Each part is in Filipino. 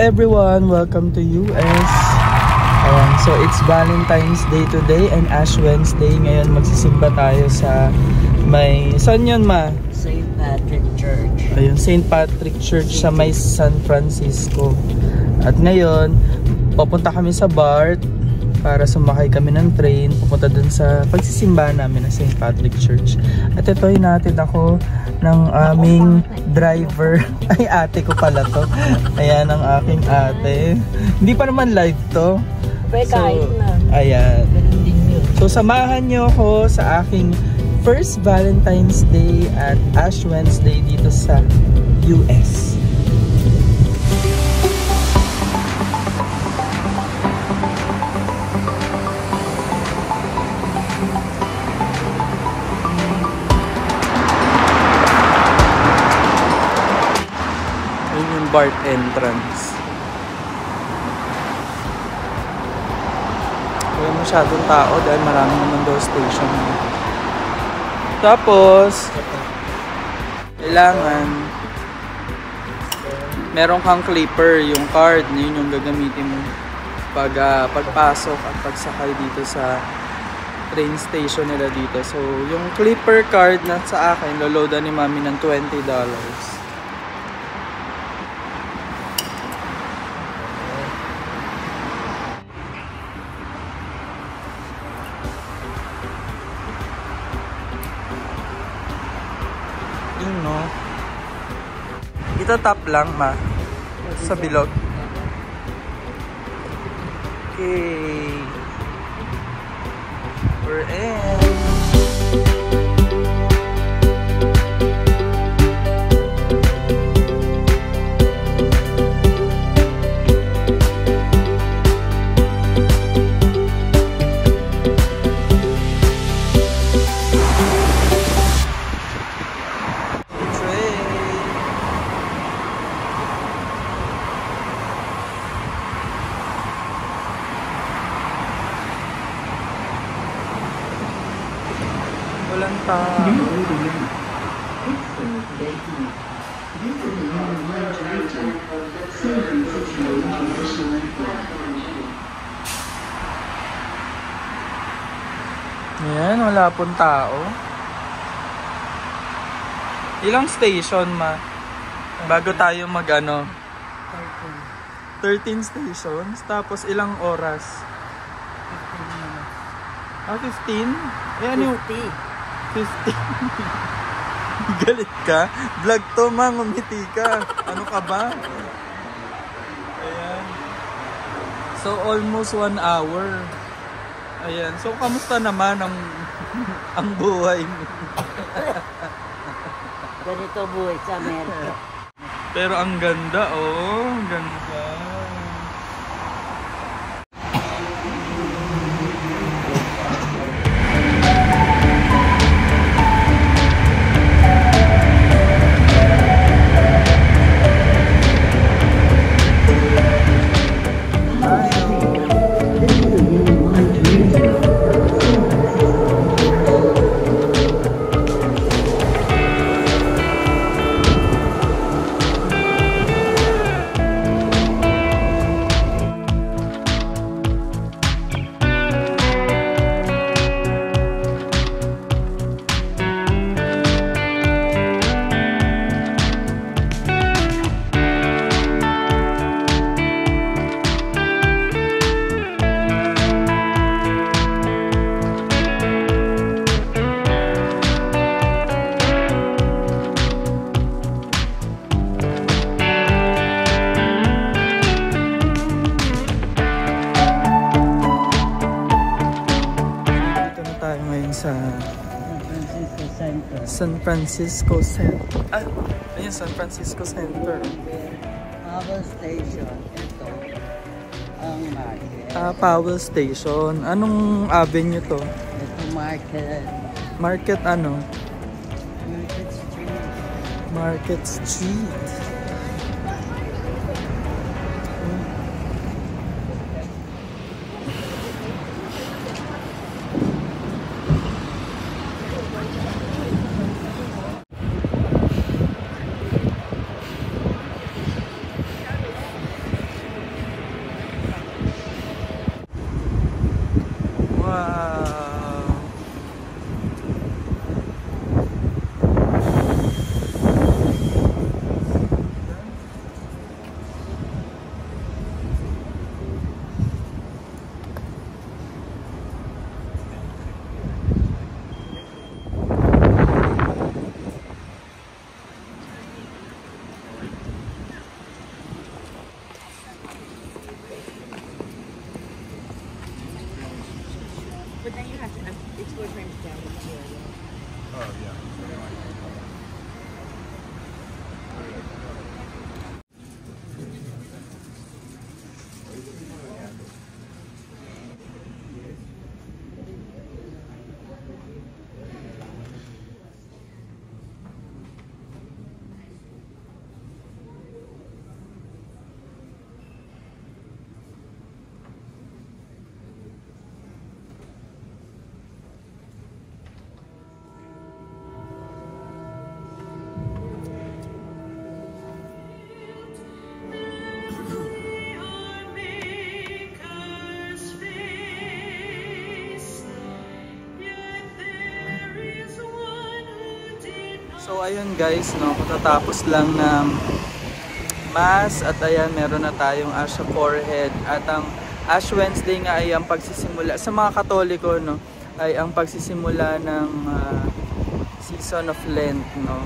everyone, welcome to US. So it's Valentine's Day today and Ash Wednesday. Ngayon magsisimba tayo sa may, saan yun ma? St. Patrick Church. Ayun, St. Patrick Church sa may San Francisco. At ngayon, papunta kami sa BART para sumakay kami ng train pupunta dun sa pagsisimba namin ng St. Patrick Church. At ito ay natin ako ng aming driver. Ay, ate ko pala to. Ayan ang aking ate. Hindi pa naman live to. So, ayan. So, samahan nyo ako sa aking first Valentine's Day at Ash Wednesday dito sa US. BART entrance. Wala masyadong tao dahil marami naman daw station. Tapos kailangan meron kang clipper, yung card, yun yung gagamitin mo pagpasok at pagsakay dito sa train station nila dito. So yung clipper card na sa akin, loloadan ni mami ng $20. No? Ito tap lang ma sa bilog. Okay, we're in. Walang tao. Ayan, wala pong tao. Ilang station ma? Bago tayo mag ano? 13 stations. Tapos ilang oras? 15? Ayan yung 50. Galit ka? Vlog to ma, ngumiti ka. Ano ka ba? Ayan. So almost 1 hour. Ayan. So kamusta naman ang buhay mo? Ganito buhay sa Amerika. Pero ang ganda, oh. Ang ganda. Sa San Francisco Center. Ah, ayun, San Francisco Center. Powell Station. Ito ang market. Ah, Powell Station. Anong avenue to? Ito market. Market ano? Market Street. Market Street. So ayun guys, no, katatapos lang ng Mass at ayan, meron na tayong Ash Forehead. At ang Ash Wednesday nga ay ang pagsisimula sa mga Katoliko, no, ay ang pagsisimula ng season of Lent, no.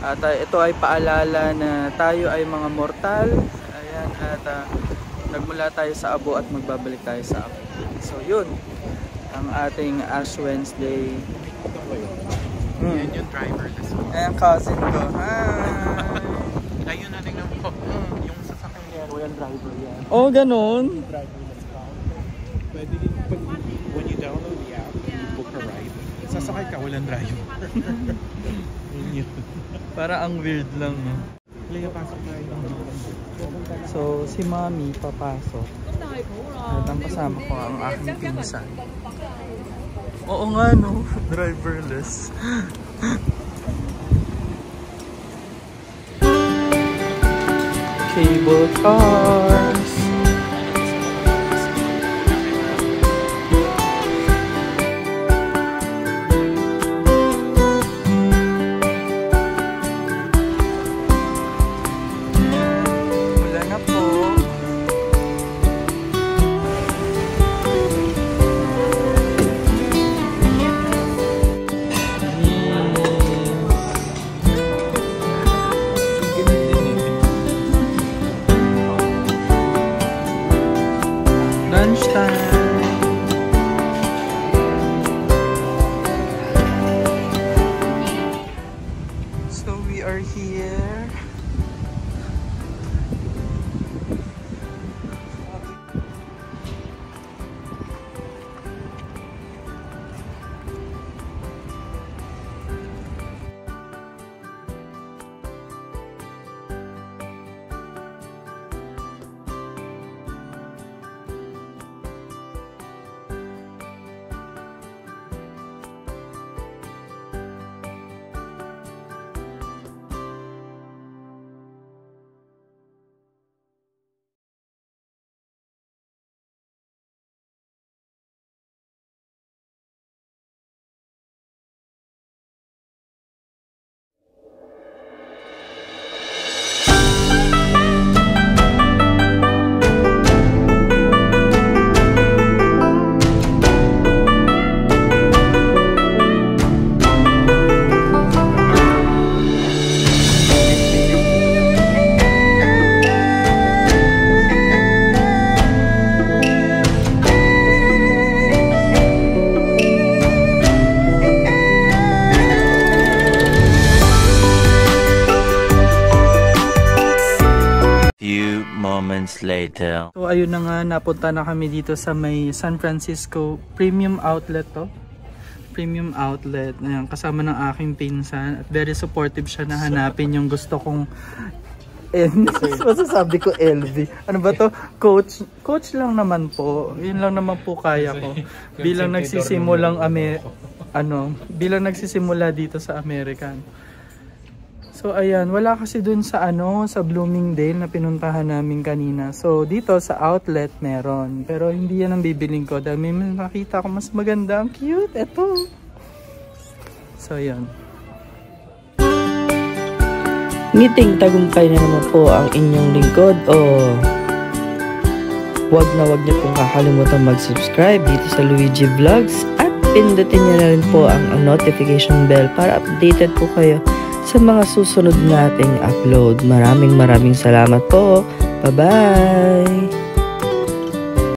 At ito ay paalala na tayo ay mga mortal. Ayan, at nagmula tayo sa abo at magbabalik tayo sa abo. So yun ang ating Ash Wednesday. Yan yung driver. Ayan, cousin ko. Hi! Ayun na tingnan mo. Yung sasakyan niya, walang driver yan. Oh, ganun? Driverless car. Pwede din, when you download the app, you book a ride. Sasakay ka, walang driver. Yun. Para ang weird lang, no? Kaya pasok na yun. So, si Mami papasok. At ang kasama ko ang aking pinsan. Oo nga, no? Driverless. Cable cars. Wala na po. So we are here. Moments later. So ayun na nga, napunta na kami dito sa may San Francisco Premium Outlet to. Premium Outlet. Ayan, kasama ng aking pinsan. At very supportive siya na hanapin yung gusto kong masasabi ko LV. Ano ba to? Coach. Coach lang naman po. Yun lang naman po kaya ko. Bilang nagsisimula dito sa American. So ayan, wala kasi dun sa sa Bloomingdale na pinuntahan namin kanina. So dito sa outlet meron, pero hindi yan ang bibiling ko dahil may nakita ko mas maganda. Ang cute, eto. So ayan. Ngiting tagumpay na naman po ang inyong lingkod wag niyo pong kakalimutan mag-subscribe dito sa Luigi Vlogs at pindutin niyo na rin po ang notification bell para updated po kayo sa mga susunod nating upload. Maraming salamat po. Bye-bye!